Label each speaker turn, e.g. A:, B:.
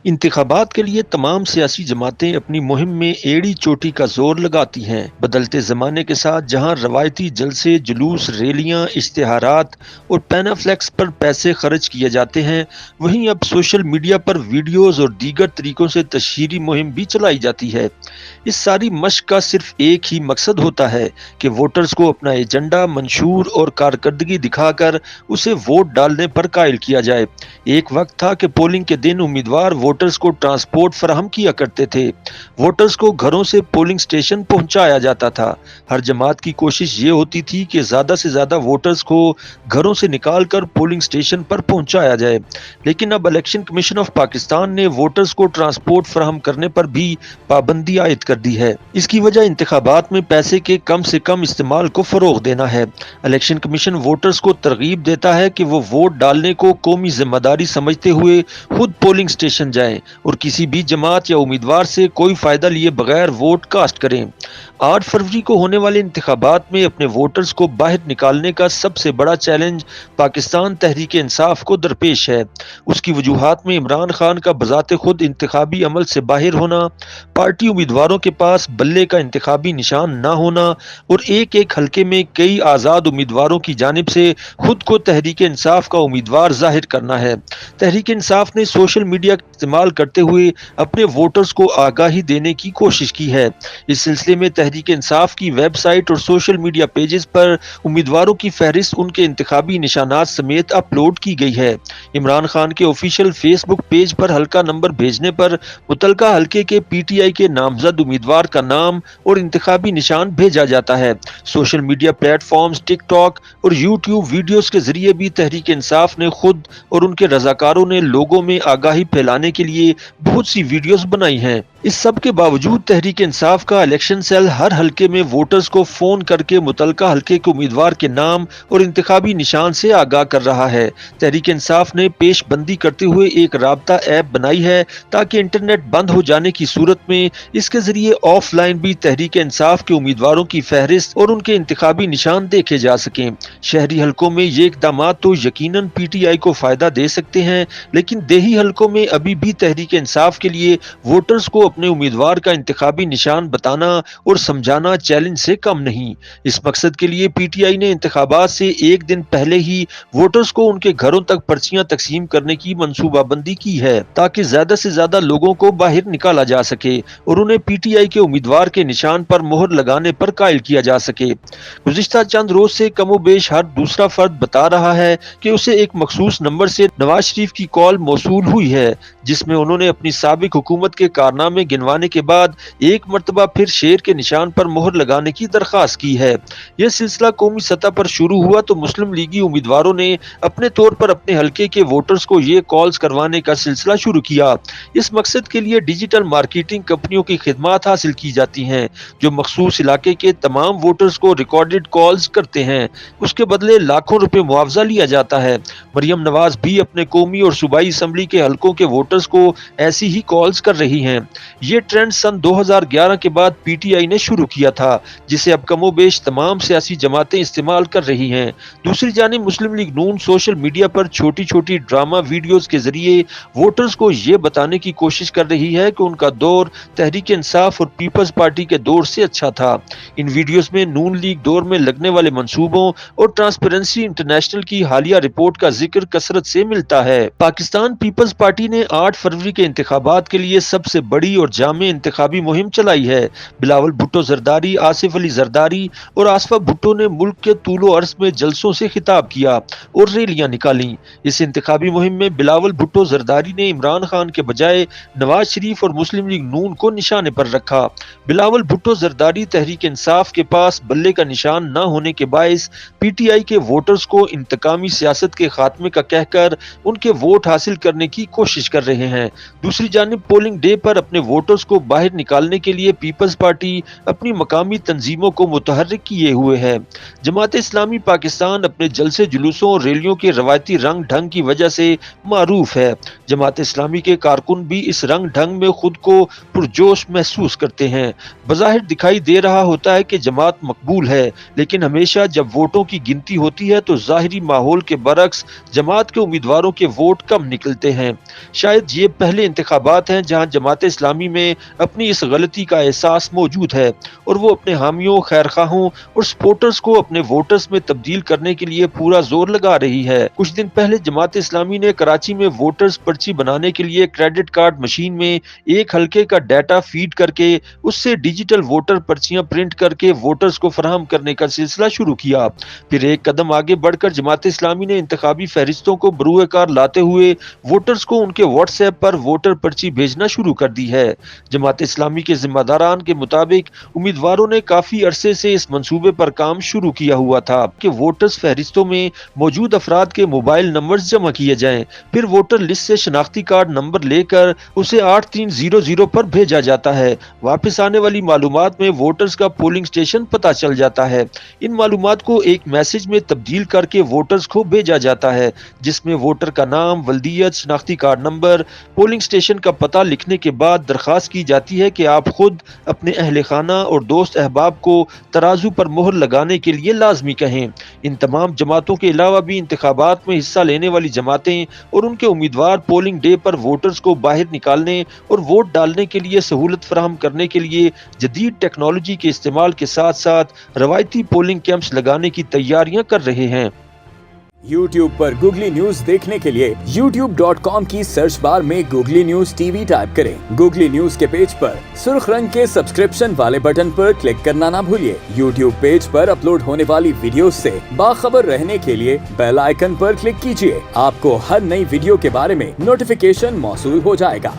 A: انتخابات کے لیے تمام سیاسی جماعتیں اپنی مہم میں ایڑی چوٹی کا زور لگاتی ہیں۔ بدلتے زمانے کے ساتھ جہاں روایتی جلسے، جلوس، ریلیاں، اشتہارات اور پینافلیکس پر پیسے خرچ کیے جاتے ہیں، وہیں اب سوشل میڈیا پر ویڈیوز اور دیگر طریقوں سے تشہیری مہم بھی چلائی جاتی ہے۔ اس ساری مشق کا صرف ایک ہی مقصد ہوتا ہے کہ ووٹرز کو اپنا ایجنڈا، منشور اور کارکردگی دکھا کر اسے ووٹ ڈالنے پر قائل کیا جائے۔ ایک وقت تھا کہ پولنگ کے دن امیدوار ووٹرز کو ٹرانسپورٹ فراہم کیا کرتے تھے۔ ووٹرز کو گھروں سے پولنگ سٹیشن پہنچایا جاتا تھا۔ ہر جماعت کی کوشش یہ ہوتی تھی کہ زیادہ سے زیادہ ووٹرز کو گھروں سے نکال کر پولنگ سٹیشن پر پہنچایا جائے، لیکن اب الیکشن کمیشن آف پاکستان نے ووٹرز کو ٹرانسپورٹ فراہم کرنے پر بھی پابندی عائد کر دی ہے۔ اس کی وجہ انتخابات میں پیسے کے کم سے کم استعمال کو فروغ دینا ہے۔ الیکشن کمیشن ووٹرز کو ترغیب دیتا ہے کہ وہ ووٹ ڈالنے کو قومی ذمہ داری سمجھتے ہوئے خود پولنگ سٹیشن جائیں اور کسی بھی جماعت یا امیدوار سے کوئی فائدہ لیے بغیر ووٹ کاسٹ کریں۔ 8 فروری کو ہونے والے انتخابات میں اپنے ووٹرز کو باہر نکالنے کا سب سے بڑا چیلنج پاکستان تحریک انصاف کو درپیش ہے۔ اس کی وجوہات میں عمران خان کا بذات خود انتخابی عمل سے باہر ہونا، پارٹی امیدواروں کے پاس بلے کا انتخابی نشان نہ ہونا اور ایک ایک حلقے میں کئی آزاد امیدواروں کی جانب سے خود کو تحریک انصاف کا امیدوار ظاہر کرنا ہے۔ تحریک انصاف نے سوشل میڈیا کا استعمال کرتے ہوئے اپنے ووٹرز کو آگاہی دینے کی کوشش کی ہے۔ اس سلسلے میں تحریک انصاف کی ویب سائٹ اور سوشل میڈیا پیجز پر امیدواروں کی فہرست ان کے انتخابی نشانات سمیت اپلوڈ کی گئی ہے۔ عمران خان کے آفیشیل فیس بک پیج پر حلقہ نمبر بھیجنے پر متعلقہ حلقے کے پی ٹی آئی کے نامزد امیدوار کا نام اور انتخابی نشان بھیجا جاتا ہے۔ سوشل میڈیا پلیٹ فارمز ٹک ٹاک اور یوٹیوب ویڈیوز کے ذریعے بھی تحریک انصاف نے خود اور ان کے رضاکاروں نے لوگوں میں آگاہی پھیلانے کے لیے بہت سی ویڈیوز بنائی ہیں۔ اس سب کے باوجود تحریک انصاف کا الیکشن سیل ہر حلقے میں ووٹرز کو فون کر کے متعلقہ حلقے کے امیدوار کے نام اور انتخابی نشان سے آگاہ کر رہا ہے۔ تحریک انصاف نے پیش بندی کرتے ہوئے ایک رابطہ ایپ بنائی ہے تاکہ انٹرنیٹ بند ہو جانے کی صورت میں اس کے ذریعے آف لائن بھی تحریک انصاف کے امیدواروں کی فہرست اور ان کے انتخابی نشان دیکھے جا سکیں۔ شہری حلقوں میں یہ اقدامات تو یقیناً پی ٹی آئی کو فائدہ دے سکتے ہیں، لیکن دیہی حلقوں میں ابھی بھی تحریک انصاف کے لیے ووٹرز کو اپنے امیدوار کا انتخابی نشان بتانا اور سمجھانا چیلنج سے کم نہیں۔ اس مقصد کے لیے پی ٹی آئی نے انتخابات سے ایک دن پہلے ہی ووٹرز کو ان کے گھروں تک پرچیاں تقسیم کرنے کی منصوبہ بندی کی ہے تاکہ زیادہ سے زیادہ لوگوں کو باہر نکالا جا سکے اور انہیں پی ٹی آئی کے امیدوار کے نشان پر مہر لگانے پر قائل کیا جا سکے۔ گزشتہ چند روز سے کم و بیش ہر دوسرا فرد بتا رہا ہے کہ اسے ایک مخصوص نمبر سے نواز شریف کی کال موصول ہوئی ہے، جس میں انہوں نے اپنی سابق حکومت کے کارنامے گنوانے کے بعد ایک مرتبہ پھر شیر کے نشان پر مہر لگانے کی درخواست کی ہے۔ یہ سلسلہ قومی سطح پر شروع ہوا تو مسلم لیگی امیدواروں نے اپنے طور پر اپنے حلقے کے ووٹرز کو یہ کالز کروانے کا سلسلہ شروع کیا۔ اس مقصد کے لیے ڈیجیٹل مارکیٹنگ کمپنیوں کی خدمات حاصل کی جاتی ہیں جو مخصوص علاقے کے تمام ووٹرز کو ریکارڈڈ کالز کرتے ہیں۔ اس کے بدلے لاکھوں روپے معاوضہ لیا جاتا ہے۔ مریم نواز بھی اپنے قومی اور صوبائی اسمبلی کے حلقوں کے ووٹرز کو ایسی ہی کالز کر رہی ہیں۔ یہ ٹرینڈ سن 2011 کے بعد پی ٹی آئی نے شروع کیا تھا، جسے اب کم و بیش تمام سیاسی جماعتیں استعمال کر رہی ہیں۔ دوسری جانب مسلم لیگ نون سوشل میڈیا پر چھوٹی چھوٹی ڈرامہ ویڈیوز کے ذریعے ووٹرز کو یہ بتانے کی کوشش کر رہی ہے کہ ان کا دور تحریک انصاف اور پیپلز پارٹی کے دور سے اچھا تھا۔ ان ویڈیوز میں نون لیگ دور میں لگنے والے منصوبوں اور ٹرانسپیرنسی انٹرنیشنل کی حالیہ رپورٹ کا ذکر کثرت سے ملتا ہے۔ پاکستان پیپلز پارٹی نے 8 فروری کے انتخابات کے لیے سب سے بڑی اور جامع انتخابی مہم چلائی ہے۔ بلاول بھٹو زرداری، آصف علی زرداری اور آصفہ بھٹو نے ملک کے طول و عرض میں جلسوں سے خطاب کیا اور ریلیاں نکالیں۔ اس انتخابی مہم میں بلاول بھٹو زرداری نے عمران خان کے بجائے نواز شریف اور مسلم لیگ نون کو نشانے پر رکھا۔ بلاول بھٹو زرداری تحریک انصاف کے پاس بلے کا نشان نہ ہونے کے باعث پی ٹی آئی کے ووٹرز کو انتقامی سیاست کے خاتمے کا کہہ کر ان کے ووٹ حاصل کرنے کی کوشش کر رہے ہیں۔ دوسری جانب پولنگ ڈے پر اپنے ووٹرز کو باہر نکالنے کے لیے پیپلز پارٹی اپنی مقامی تنظیموں کو متحرک کیے ہوئے ہے۔ جماعت اسلامی پاکستان اپنے جلسے جلوسوں اور ریلیوں کے روایتی رنگ ڈھنگ کی وجہ سے معروف ہے۔ جماعت اسلامی کے کارکن بھی اس رنگ ڈھنگ میں خود کو پرجوش محسوس کرتے ہیں۔ بظاہر دکھائی دے رہا ہوتا ہے کہ جماعت مقبول ہے، لیکن ہمیشہ جب ووٹوں کی گنتی ہوتی ہے تو ظاہری ماحول کے برعکس جماعت کے امیدواروں کے ووٹ کم نکلتے ہیں۔ شاید یہ پہلے انتخابات ہیں جہاں جماعت اسلامی میں اپنی اس غلطی کا احساس موجود ہے اور وہ اپنے حامیوں، خیرخواہوں اور سپورٹرز کو اپنے ووٹرز میں تبدیل کرنے کے لیے پورا زور لگا رہی ہے۔ کچھ دن پہلے جماعت اسلامی نے کراچی میں ووٹرز پرچی بنانے کے لیے کریڈٹ کارڈ مشین میں ایک حلقے کا ڈیٹا فیڈ کر کے اس سے ڈیجیٹل ووٹر پرچیاں پرنٹ کر کے ووٹرز کو فراہم کرنے کا سلسلہ شروع کیا۔ پھر ایک قدم آگے بڑھ کر جماعت اسلامی نے انتخابی فہرستوں کو بروئے کار لاتے ہوئے ووٹرز کو ان کے واٹس ایپ پر ووٹر پرچی بھیجنا شروع کر دی ہے۔ جماعت اسلامی کے ذمہ داران کے مطابق امیدواروں نے کافی عرصے سے اس منصوبے پر کام شروع کیا ہوا تھا کہ ووٹرز فہرستوں میں موجود افراد کے موبائل نمبرز جمع کیے جائیں، پھر ووٹر لسٹ سے شناختی کارڈ نمبر لے کر اسے 8300 پر بھیجا جاتا ہے۔ واپس آنے والی معلومات میں ووٹرز کا پولنگ سٹیشن پتہ چل جاتا ہے۔ ان معلومات کو ایک میسج میں تبدیل کر کے ووٹرز کو بھیجا جاتا ہے، جس میں ووٹر کا نام، ولدیت، شناختی کارڈ نمبر، پولنگ سٹیشن کا پتہ لکھنے کے بعد درخواست کی جاتی ہے کہ آپ خود اپنے اہل خانہ اور دوست احباب کو ترازو پر مہر لگانے کے لیے لازمی کہیں۔ ان تمام جماعتوں کے علاوہ بھی انتخابات میں حصہ لینے والی جماعتیں اور ان کے امیدوار پولنگ ڈے پر ووٹرز کو باہر نکالنے اور ووٹ ڈالنے کے لیے سہولت فراہم کرنے کے لیے جدید ٹیکنالوجی کے استعمال کے ساتھ ساتھ روایتی پولنگ کیمپس لگانے کی تیاریاں کر رہے ہیں۔
B: YouTube پر گوگلی نیوز دیکھنے کے لیے youtube.com کی سرچ بار میں googly news T V type کریں۔ گوگلی نیوز کے پیج پر سرخ رنگ کے سبسکرپشن والے بٹن پر کلک کرنا نہ بھولیے۔ YouTube پیج پر اپلوڈ ہونے والی ویڈیوز سے باخبر رہنے کے لیے بیل آئیکن پر کلک کیجیے۔ آپ کو ہر نئی ویڈیو کے بارے میں نوٹیفیکیشن موصول ہو جائے گا۔